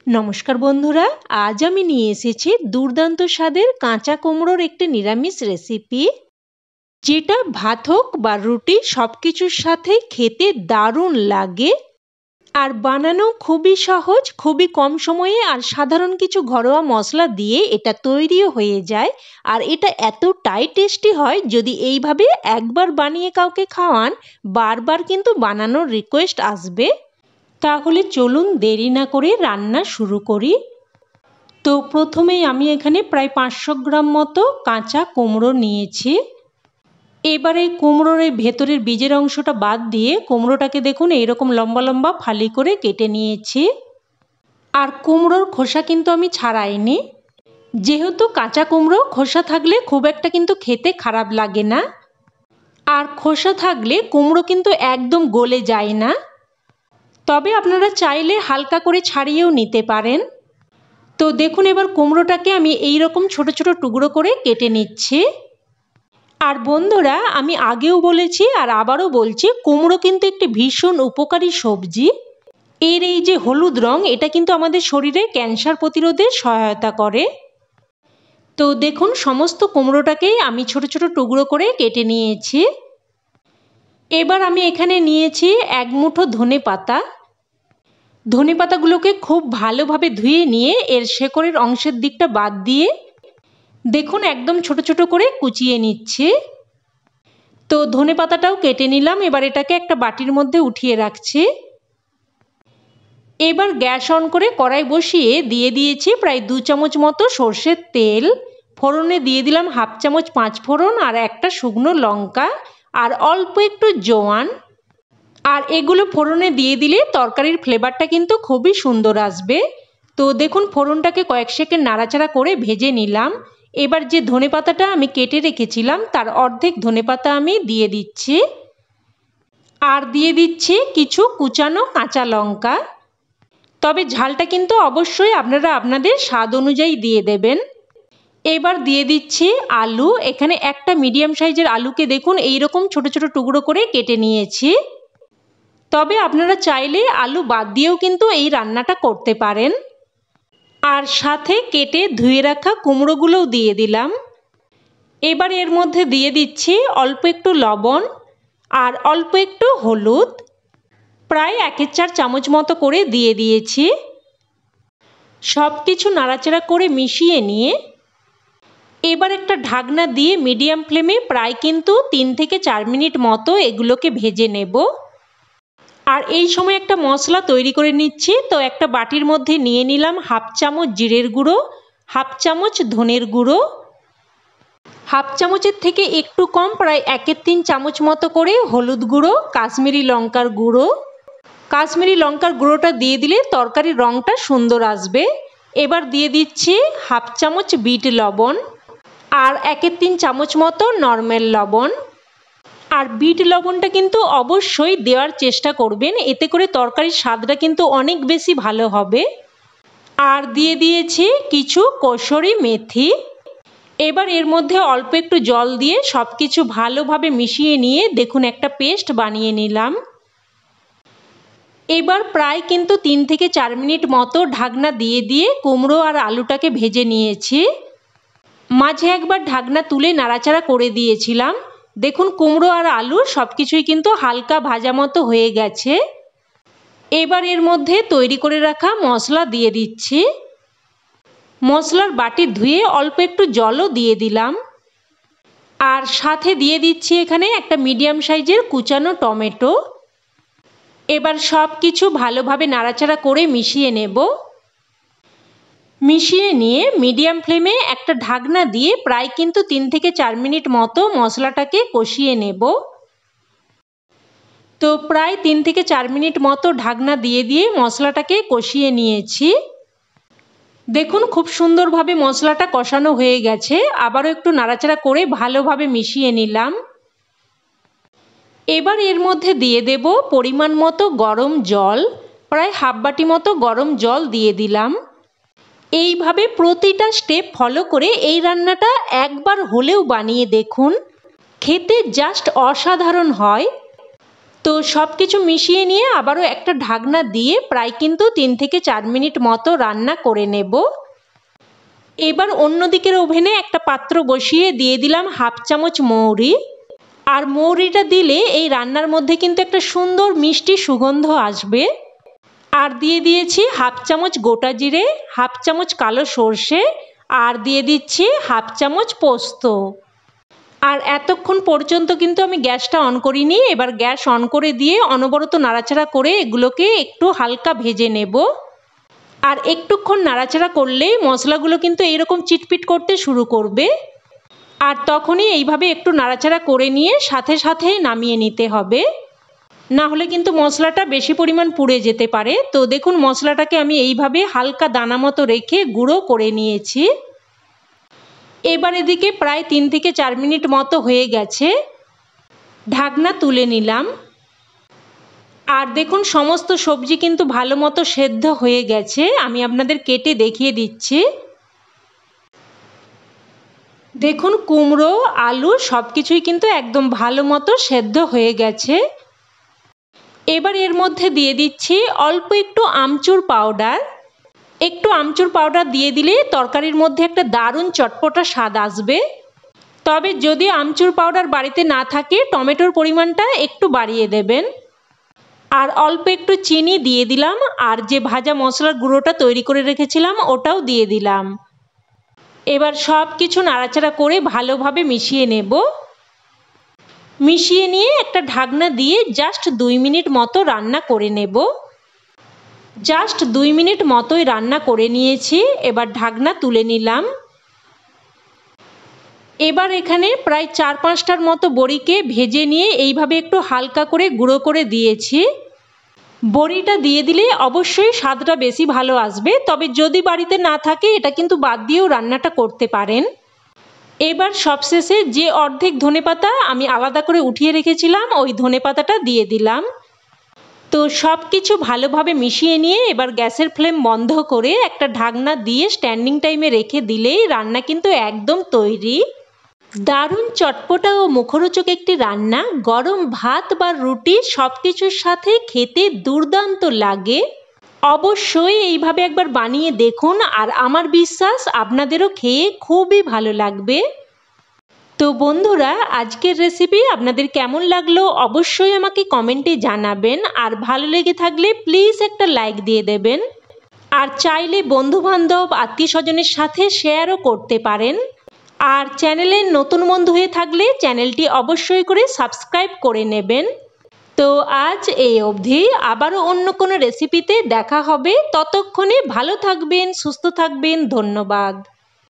নমস্কার বন্ধুরা, আজ আমি নিয়ে এসেছি দুর্দান্ত স্বাদের কাঁচা কুমড়োর একটি নিরামিষ রেসিপি, যেটা ভাত হোক বা রুটি সব কিছুর সাথে খেতে দারুণ লাগে। আর বানানো খুবই সহজ, খুবই কম সময়ে আর সাধারণ কিছু ঘরোয়া মশলা দিয়ে এটা তৈরিও হয়ে যায়। আর এটা এতটাই টেস্টি হয়, যদি এইভাবে একবার বানিয়ে কাউকে খাওয়ান, বারবার কিন্তু বানানোর রিকোয়েস্ট আসবে। তাহলে চলুন দেরি না করে রান্না শুরু করি। তো প্রথমেই আমি এখানে প্রায় 500 গ্রাম মতো কাঁচা কুমড়ো নিয়েছি। এবারে কুমড়োর এই ভেতরের বীজের অংশটা বাদ দিয়ে কুমড়োটাকে দেখুন এইরকম লম্বা লম্বা ফালি করে কেটে নিয়েছি। আর কুমড়োর খোসা কিন্তু আমি ছাড়াইনি, যেহেতু কাঁচা কুমড়ো খোসা থাকলে খুব একটা কিন্তু খেতে খারাপ লাগে না। আর খোসা থাকলে কুমড়ো কিন্তু একদম গলে যায় না, তবে আপনারা চাইলে হালকা করে ছাড়িয়েও নিতে পারেন। তো দেখুন এবার কুমড়োটাকে আমি এই রকম ছোট ছোট টুকরো করে কেটে নিচ্ছি। আর বন্ধুরা, আমি আগেও বলেছি আর আবারও বলছি, কুমড়ো কিন্তু একটি ভীষণ উপকারী সবজি। এর এই যে হলুদ রং, এটা কিন্তু আমাদের শরীরে ক্যান্সার প্রতিরোধে সহায়তা করে। তো দেখুন সমস্ত কুমড়োটাকেই আমি ছোট ছোট টুকরো করে কেটে নিয়েছি। এবার আমি এখানে নিয়েছি এক মুঠো ধনে পাতা। ধনে পাতাগুলোকে খুব ভালোভাবে ধুয়ে নিয়ে এর শেকড়ের অংশের দিকটা বাদ দিয়ে দেখুন একদম ছোট ছোট করে কুচিয়ে নিচ্ছি। তো ধনে পাতাটাও কেটে নিলাম। এবার এটাকে একটা বাটির মধ্যে উঠিয়ে রাখছি। এবার গ্যাস অন করে কড়াই বসিয়ে দিয়ে দিয়েছি প্রায় 2 চামচ মতো সর্ষের তেল। ফোড়নে দিয়ে দিলাম 1/2 চামচ 5 ফোড়ন আর একটা শুকনো লঙ্কা আর অল্প একটু জোয়ান। আর এগুলো ফোড়নে দিয়ে দিলে তরকারির ফ্লেভারটা কিন্তু খুবই সুন্দর আসবে। তো দেখুন ফোড়নটাকে কয়েক সেকেন্ড নাড়াচাড়া করে ভেজে নিলাম। এবার যে ধনেপাতাটা আমি কেটে রেখেছিলাম তার অর্ধেক ধনেপাতা আমি দিয়ে দিচ্ছি। আর দিয়ে দিচ্ছি কিছু কুচানো কাঁচা লঙ্কা, তবে ঝালটা কিন্তু অবশ্যই আপনারা আপনাদের স্বাদ অনুযায়ী দিয়ে দেবেন। এবার দিয়ে দিচ্ছি আলু। এখানে একটা মিডিয়াম সাইজের আলুকে দেখুন এইরকম ছোট ছোট টুকরো করে কেটে নিয়েছি। তবে আপনারা চাইলে আলু বাদ দিয়েও কিন্তু এই রান্নাটা করতে পারেন। আর সাথে কেটে ধুয়ে রাখা কুমড়োগুলোও দিয়ে দিলাম। এবার এর মধ্যে দিয়ে দিচ্ছি অল্প একটু লবণ আর অল্প একটু হলুদ, প্রায় 1/4 চামচ মতো করে দিয়ে দিয়েছি। সব কিছু নাড়াচাড়া করে মিশিয়ে নিয়ে এবার একটা ঢাকনা দিয়ে মিডিয়াম ফ্লেমে প্রায় কিন্তু 3 থেকে 4 মিনিট মতো এগুলোকে ভেজে নেব। আর এই সময় একটা মশলা তৈরি করে নিচ্ছি। তো একটা বাটির মধ্যে নিয়ে নিলাম 1/2 চামচ জিরের গুঁড়ো, 1/2 চামচ ধনের গুঁড়ো, 1/2 চামচের থেকে একটু কম প্রায় 1/3 চামচ মতো করে হলুদ গুঁড়ো, কাশ্মীরি লঙ্কার গুঁড়ো। কাশ্মীরি লঙ্কার গুঁড়োটা দিয়ে দিলে তরকারির রঙটা সুন্দর আসবে। এবার দিয়ে দিচ্ছি 1/2 চামচ বিট লবণ আর 1/3 চামচ মতো নর্মাল লবণ। আর বিট লবণটা কিন্তু অবশ্যই দেওয়ার চেষ্টা করবেন, এতে করে তরকারির স্বাদটা কিন্তু অনেক বেশি ভালো হবে। আর দিয়ে দিয়েছি কিছু কসুরি মেথি। এবার এর মধ্যে অল্প একটু জল দিয়ে সব কিছু ভালোভাবে মিশিয়ে নিয়ে দেখুন একটা পেস্ট বানিয়ে নিলাম। এবার প্রায় কিন্তু 3 থেকে 4 মিনিট মতো ঢাকনা দিয়ে দিয়ে কুমড়ো আর আলুটাকে ভেজে নিয়েছি। মাঝে একবার ঢাকনা তুলে নাড়াচাড়া করে দিয়েছিলাম। দেখুন কুমড়ো আর আলু সব কিছুই কিন্তু হালকা ভাজা মতো হয়ে গেছে। এবার এর মধ্যে তৈরি করে রাখা মশলা দিয়ে দিচ্ছি। মশলার বাটি ধুয়ে অল্প একটু জলও দিয়ে দিলাম। আর সাথে দিয়ে দিচ্ছি এখানে একটা মিডিয়াম সাইজের কুচানো টমেটো। এবার সব কিছু ভালোভাবে নাড়াচাড়া করে মিশিয়ে নেব। মিশিয়ে নিয়ে মিডিয়াম ফ্লেমে একটা ঢাকনা দিয়ে প্রায় কিন্তু 3 থেকে 4 মিনিট মতো মশলাটাকে কষিয়ে নেব। তো প্রায় 3 থেকে 4 মিনিট মতো ঢাকনা দিয়ে দিয়ে মশলাটাকে কষিয়ে নিয়েছি। দেখুন খুব সুন্দরভাবে মশলাটা কষানো হয়ে গেছে। আবারও একটু নাড়াচাড়া করে ভালোভাবে মিশিয়ে নিলাম। এবার এর মধ্যে দিয়ে দেব পরিমাণ মতো গরম জল, প্রায় 1/2 বাটি মতো গরম জল দিয়ে দিলাম। এইভাবে প্রতিটা স্টেপ ফলো করে এই রান্নাটা একবার হলেও বানিয়ে দেখুন, খেতে জাস্ট অসাধারণ হয়। তো সব কিছু মিশিয়ে নিয়ে আবারও একটা ঢাকনা দিয়ে প্রায় কিন্তু 3 থেকে 4 মিনিট মতো রান্না করে নেব। এবার অন্যদিকের ওভেনে একটা পাত্র বসিয়ে দিয়ে দিলাম হাফ চামচ মৌরি। আর মৌরিটা দিলে এই রান্নার মধ্যে কিন্তু একটা সুন্দর মিষ্টি সুগন্ধ আসবে। আর দিয়ে দিয়েছি হাফ চামচ গোটা জিরে, হাফ চামচ কালো সর্ষে, আর দিয়ে দিচ্ছি হাফ চামচ পোস্ত। আর এতক্ষণ পর্যন্ত কিন্তু আমি গ্যাসটা অন করিনি। এবার গ্যাস অন করে দিয়ে অনবরত নাড়াচাড়া করে এগুলোকে একটু হালকা ভেজে নেব। আর একটুক্ষণ নাড়াচাড়া করলেই মশলাগুলো কিন্তু এইরকম চিটপিট করতে শুরু করবে। আর তখনই এইভাবে একটু নাড়াচাড়া করে নিয়ে সাথে সাথেই নামিয়ে নিতে হবে, না হলে কিন্তু মশলাটা বেশি পরিমাণ পুড়ে যেতে পারে। তো দেখুন মশলাটাকে আমি এইভাবে হালকা দানা মতো রেখে গুঁড়ো করে নিয়েছি। এবার এদিকে প্রায় 3 থেকে 4 মিনিট মতো হয়ে গেছে, ঢাকনা তুলে নিলাম। আর দেখুন সমস্ত সবজি কিন্তু ভালো মতো সেদ্ধ হয়ে গেছে। আমি আপনাদের কেটে দেখিয়ে দিচ্ছি। দেখুন কুমড়ো, আলু সব কিছুই কিন্তু একদম ভালো মতো সেদ্ধ হয়ে গেছে। এবার এর মধ্যে দিয়ে দিচ্ছি অল্প একটু আমচুর পাউডার। একটু আমচুর পাউডার দিয়ে দিলে তরকারির মধ্যে একটা দারুণ চটপটা স্বাদ আসবে। তবে যদি আমচুর পাউডার বাড়িতে না থাকে টমেটোর পরিমাণটা একটু বাড়িয়ে দেবেন। আর অল্প একটু চিনি দিয়ে দিলাম, আর যে ভাজা মশলার গুঁড়োটা তৈরি করে রেখেছিলাম ওটাও দিয়ে দিলাম। এবার সব কিছু নাড়াচাড়া করে ভালোভাবে মিশিয়ে নেব। মিশিয়ে নিয়ে একটা ঢাকনা দিয়ে জাস্ট 2 মিনিট মতো রান্না করে নেব। জাস্ট 2 মিনিট মতোই রান্না করে নিয়েছি। এবার ঢাকনা তুলে নিলাম। এবার এখানে প্রায় 4-5টার মতো বড়িকে ভেজে নিয়ে এইভাবে একটু হালকা করে গুঁড়ো করে দিয়েছি। বড়িটা দিয়ে দিলে অবশ্যই স্বাদটা বেশি ভালো আসবে। তবে যদি বাড়িতে না থাকে এটা কিন্তু বাদ দিয়েও রান্নাটা করতে পারেন। এবার সবশেষে যে অর্ধেক ধনেপাতা আমি আলাদা করে উঠিয়ে রেখেছিলাম ওই ধনেপাতাটা দিয়ে দিলাম। তো সব কিছু ভালোভাবে মিশিয়ে নিয়ে এবার গ্যাসের ফ্লেম বন্ধ করে একটা ঢাকনা দিয়ে স্ট্যান্ডিং টাইমে রেখে দিলেই রান্না কিন্তু একদম তৈরি। দারুণ চটপটা ও মুখরোচক একটি রান্না গরম ভাত বা রুটি সব কিছুর সাথে খেতে দুর্দান্ত লাগে। অবশ্যই এইভাবে একবার বানিয়ে দেখুন, আর আমার বিশ্বাস আপনাদেরও খেয়ে খুবই ভালো লাগবে। তো বন্ধুরা আজকের রেসিপি আপনাদের কেমন লাগলো অবশ্যই আমাকে কমেন্টে জানাবেন। আর ভালো লেগে থাকলে প্লিজ একটা লাইক দিয়ে দেবেন। আর চাইলে বন্ধুবান্ধব আত্মীয় স্বজনের সাথে শেয়ারও করতে পারেন। আর চ্যানেলের নতুন বন্ধু হয়ে থাকলে চ্যানেলটি অবশ্যই করে সাবস্ক্রাইব করে নেবেন। তো আজ এই অবধি, আবারও অন্য কোনো রেসিপিতে দেখা হবে। ততক্ষণে ভালো থাকবেন, সুস্থ থাকবেন। ধন্যবাদ।